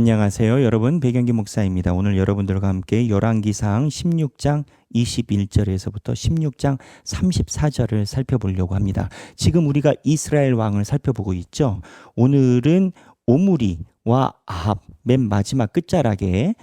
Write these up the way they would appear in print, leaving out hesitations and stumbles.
안녕하세요. 여러분, 백영기 목사입니다. 오늘 여러분들과 함께 열왕기상 16장 21절에서부터 16장 34절을 살펴보려고 합니다. 지금 우리가 이스라엘 왕을 살펴보고 있죠. 오늘은 오므리와 아합, 맨 마지막 끝자락에,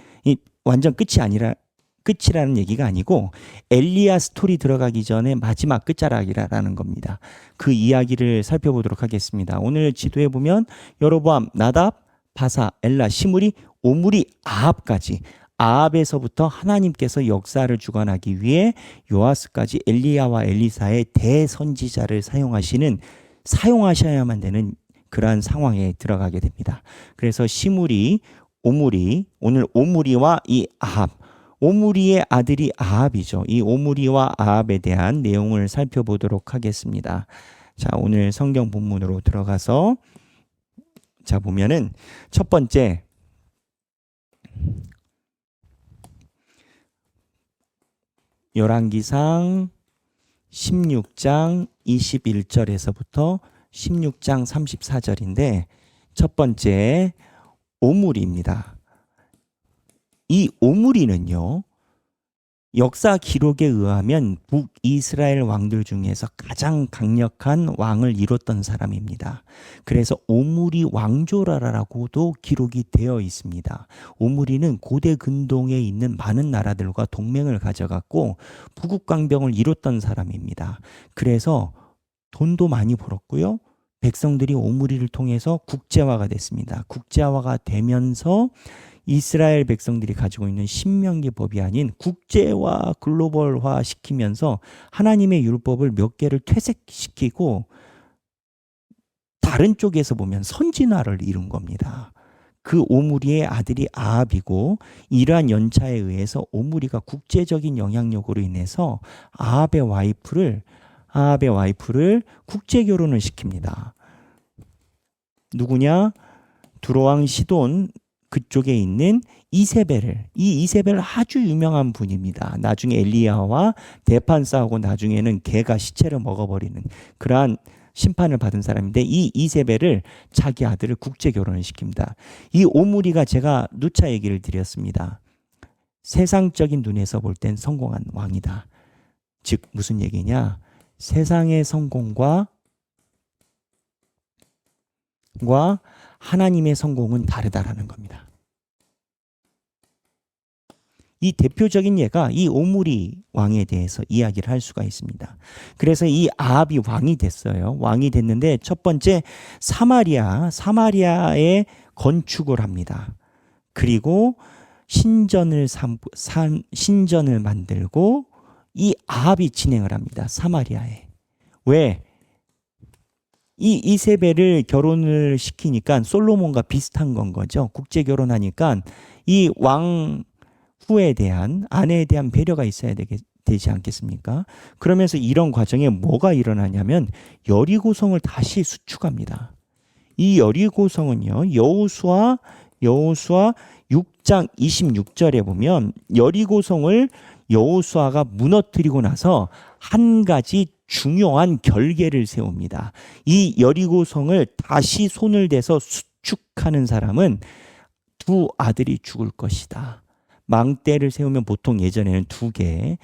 완전 끝이라는 얘기가 아니고 엘리야 스토리 들어가기 전에 마지막 끝자락이라는 겁니다. 그 이야기를 살펴보도록 하겠습니다. 오늘 지도에 보면 여로보암, 나답, 바사, 엘라, 시므리, 오므리, 아합까지, 아합에서부터 하나님께서 역사를 주관하기 위해 요아스까지 엘리야와 엘리사의 대선지자를 사용하셔야만 되는 그러한 상황에 들어가게 됩니다. 그래서 시므리, 오므리, 오늘 오므리와 이 아합, 오므리의 아들이 아합이죠. 이 오므리와 아합에 대한 내용을 살펴보도록 하겠습니다. 자, 오늘 성경 본문으로 들어가서 자, 보면은 첫 번째 열왕기상 16장 21절에서부터 16장 34절인데 첫 번째 오므리입니다. 이 오므리는요, 역사 기록에 의하면 북이스라엘 왕들 중에서 가장 강력한 왕을 이뤘던 사람입니다. 그래서 오므리 왕조라라고도 기록이 되어 있습니다. 오므리는 고대 근동에 있는 많은 나라들과 동맹을 가져갔고 부국강병을 이뤘던 사람입니다. 그래서 돈도 많이 벌었고요. 백성들이 오므리를 통해서 국제화가 됐습니다. 국제화가 되면서 이스라엘 백성들이 가지고 있는 신명기 법이 아닌 국제화, 글로벌화 시키면서 하나님의 율법을 몇 개를 퇴색시키고 다른 쪽에서 보면 선진화를 이룬 겁니다. 그 오므리의 아들이 아합이고 이러한 연차에 의해서 오므리가 국제적인 영향력으로 인해서 아합의 와이프를 국제 결혼을 시킵니다. 누구냐? 두로왕 시돈 그쪽에 있는 이세벨을, 이 이세벨 아주 유명한 분입니다. 나중에 엘리야와 대판 싸우고 나중에는 개가 시체를 먹어버리는 그러한 심판을 받은 사람인데 이 이세벨을 자기 아들을 국제 결혼을 시킵니다. 이 오므리가 제가 누차 얘기를 드렸습니다. 세상적인 눈에서 볼 땐 성공한 왕이다. 즉 무슨 얘기냐? 세상의 성공과 하나님의 성공은 다르다라는 겁니다. 이 대표적인 예가 이 오므리 왕에 대해서 이야기를 할 수가 있습니다. 그래서 이 아합이 왕이 됐어요. 왕이 됐는데 첫 번째 사마리아에 건축을 합니다. 그리고 신전을 만들고 이 아합이 진행을 합니다. 사마리아에. 왜? 이 이세벨을 결혼을 시키니까 솔로몬과 비슷한 건 거죠. 국제 결혼하니까 이 왕 후에 대한 아내에 대한 배려가 있어야 되지 않겠습니까? 그러면서 이런 과정에 뭐가 일어나냐면 여리고성을 다시 수축합니다. 이 여리고성은요, 여호수아 6장 26절에 보면 여리고성을 여호수아가 무너뜨리고 나서 한 가지 중요한 결계를 세웁니다. 이 여리고성을 다시 손을 대서 수축하는 사람은 두 아들이 죽을 것이다. 망대를 세우면 보통 예전에는 2개,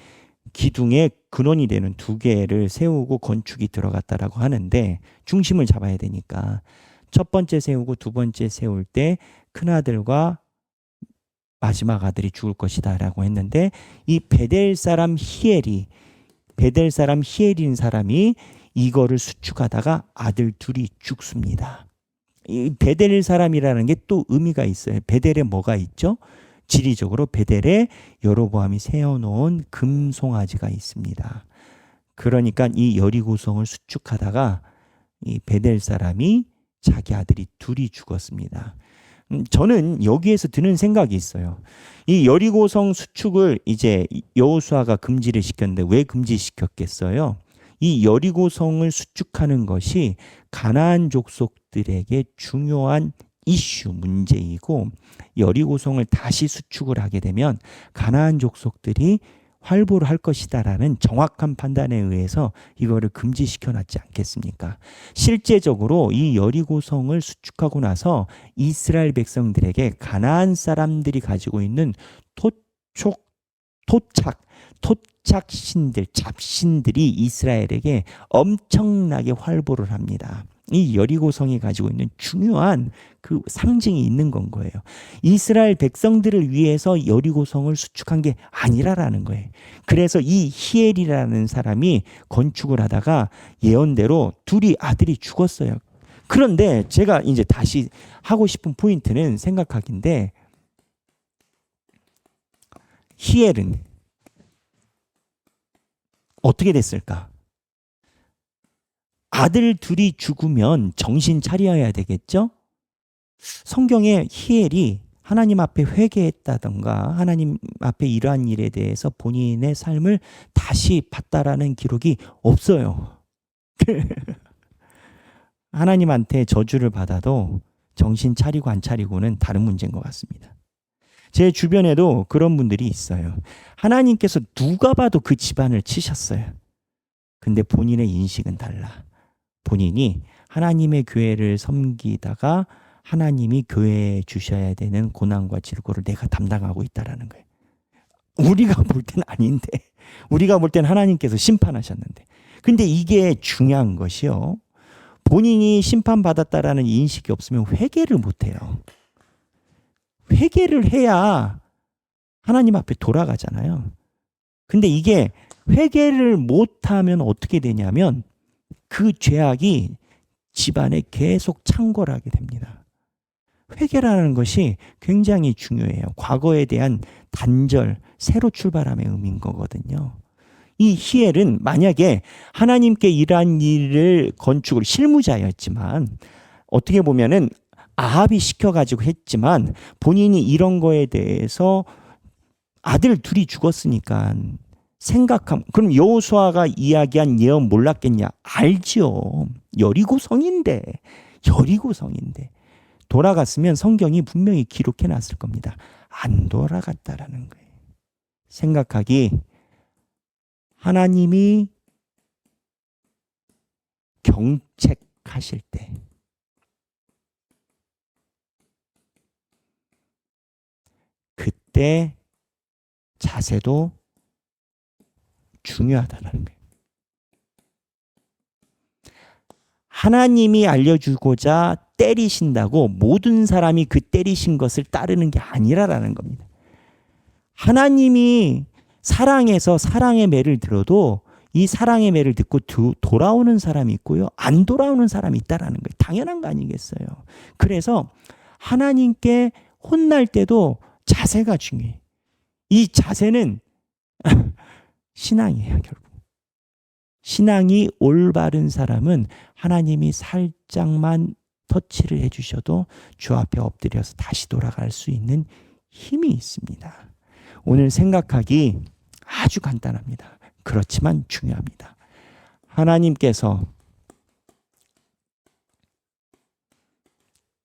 기둥의 근원이 되는 2개를 세우고 건축이 들어갔다라고 하는데 중심을 잡아야 되니까 첫 번째 세우고 두 번째 세울 때 큰아들과 마지막 아들이 죽을 것이다 라고 했는데 이 베델 사람 히엘인 사람이 이거를 수축하다가 아들 둘이 죽습니다. 이 베델 사람이라는 게 또 의미가 있어요. 베델에 뭐가 있죠? 지리적으로 베델에 여로보암이 세워놓은 금송아지가 있습니다. 그러니까 이 여리고성을 수축하다가 이 베델 사람이 자기 아들이 둘이 죽었습니다. 저는 여기에서 드는 생각이 있어요. 이 여리고성 수축을 이제 여호수아가 금지를 시켰는데 왜 금지시켰겠어요? 이 여리고성을 수축하는 것이 가나안 족속들에게 중요한 문제이고 여리고성을 다시 수축을 하게 되면 가나안 족속들이 활보를 할 것이다라는 정확한 판단에 의해서 이거를 금지시켜 놨지 않겠습니까? 실제적으로 이 여리고성을 수축하고 나서 이스라엘 백성들에게 가나안 사람들이 가지고 있는 토촉, 토착신들, 잡신들이 이스라엘에게 엄청나게 활보를 합니다. 이 여리고성이 가지고 있는 중요한 그 상징이 있는 건 거예요. 이스라엘 백성들을 위해서 여리고성을 수축한 게 아니라라는 거예요. 그래서 이 히엘이라는 사람이 건축을 하다가 예언대로 둘이 아들이 죽었어요. 그런데 제가 이제 다시 하고 싶은 포인트는 생각하기인데, 히엘은 어떻게 됐을까? 아들 둘이 죽으면 정신 차려야 되겠죠? 성경에 히엘이 하나님 앞에 회개했다던가 하나님 앞에 이러한 일에 대해서 본인의 삶을 다시 봤다라는 기록이 없어요. 하나님한테 저주를 받아도 정신 차리고 안 차리고는 다른 문제인 것 같습니다. 제 주변에도 그런 분들이 있어요. 하나님께서 누가 봐도 그 집안을 치셨어요. 근데 본인의 인식은 달라. 본인이 하나님의 교회를 섬기다가 하나님이 교회에 주셔야 되는 고난과 질고를 내가 담당하고 있다라는 거예요. 우리가 볼 땐 아닌데, 우리가 볼 땐 하나님께서 심판하셨는데. 근데 이게 중요한 것이요. 본인이 심판받았다라는 인식이 없으면 회개를 못해요. 회개를 해야 하나님 앞에 돌아가잖아요. 근데 이게 회개를 못하면 어떻게 되냐면 그 죄악이 집안에 계속 창궐하게 됩니다. 회개라는 것이 굉장히 중요해요. 과거에 대한 단절, 새로 출발함의 의미인 거거든요. 이 히엘은 만약에 하나님께 이러한 일을 건축을 실무자였지만, 어떻게 보면은 아합이 시켜가지고 했지만 본인이 이런 거에 대해서 아들 둘이 죽었으니까 그럼 여호수아가 이야기한 예언 몰랐겠냐? 알지요. 여리고성인데 돌아갔으면 성경이 분명히 기록해 놨을 겁니다. 안 돌아갔다라는 거예요. 생각하기, 하나님이 경책하실 때 그때 자세도 중요하다는 거예요. 하나님이 알려주고자 때리신다고 모든 사람이 그 때리신 것을 따르는 게 아니라라는 겁니다. 하나님이 사랑해서 사랑의 매를 들어도 이 사랑의 매를 듣고 돌아오는 사람이 있고요. 안 돌아오는 사람이 있다라는 거예요. 당연한 거 아니겠어요. 그래서 하나님께 혼날 때도 자세가 중요해요. 이 자세는 신앙이에요, 결국. 신앙이 올바른 사람은 하나님이 살짝만 터치를 해주셔도 주 앞에 엎드려서 다시 돌아갈 수 있는 힘이 있습니다. 오늘 생각하기 아주 간단합니다. 그렇지만 중요합니다. 하나님께서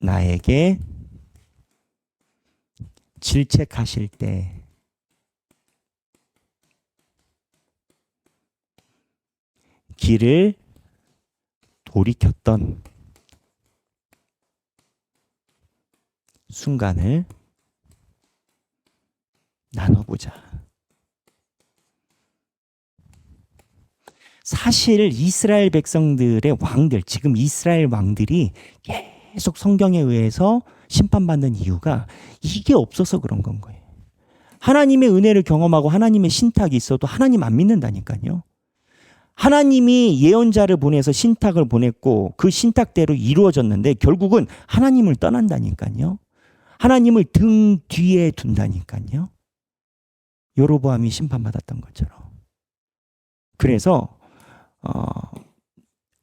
나에게 질책하실 때 길을 돌이켰던 순간을 나눠보자. 사실 이스라엘 백성들의 왕들, 지금 이스라엘 왕들이 계속 성경에 의해서 심판받는 이유가 이게 없어서 그런 건 거예요. 하나님의 은혜를 경험하고 하나님의 신탁이 있어도 하나님 안 믿는다니까요. 하나님이 예언자를 보내서 신탁을 보냈고 그 신탁대로 이루어졌는데 결국은 하나님을 떠난다니까요. 하나님을 등 뒤에 둔다니까요. 여로보암이 심판받았던 것처럼. 그래서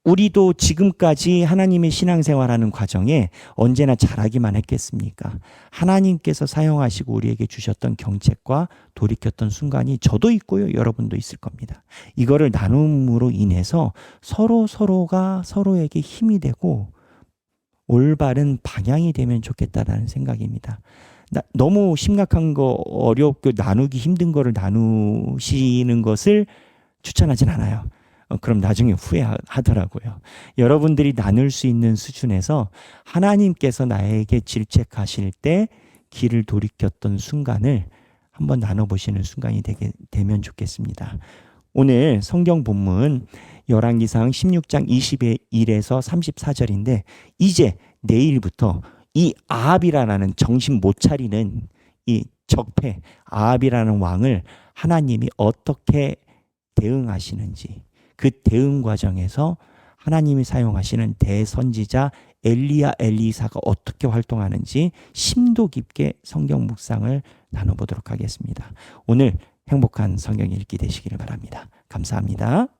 우리도 지금까지 하나님의 신앙생활하는 과정에 언제나 잘하기만 했겠습니까? 하나님께서 사용하시고 우리에게 주셨던 경책과 돌이켰던 순간이 저도 있고요. 여러분도 있을 겁니다. 이거를 나눔으로 인해서 서로가 서로에게 힘이 되고 올바른 방향이 되면 좋겠다라는 생각입니다. 너무 심각한 거 어렵고 나누기 힘든 거를 나누시는 것을 추천하진 않아요. 그럼 나중에 후회하더라고요. 여러분들이 나눌 수 있는 수준에서 하나님께서 나에게 질책하실 때 길을 돌이켰던 순간을 한번 나눠보시는 순간이 되면 좋겠습니다. 오늘 성경 본문 열왕기상 16장 21에서 34절인데 이제 내일부터 이 아합이라는 정신 못 차리는 이 적폐 아합이라는 왕을 하나님이 어떻게 대응하시는지 그 대응 과정에서 하나님이 사용하시는 대선지자 엘리야 엘리사가 어떻게 활동하는지 심도 깊게 성경 묵상을 나눠보도록 하겠습니다. 오늘 행복한 성경 읽기 되시기를 바랍니다. 감사합니다.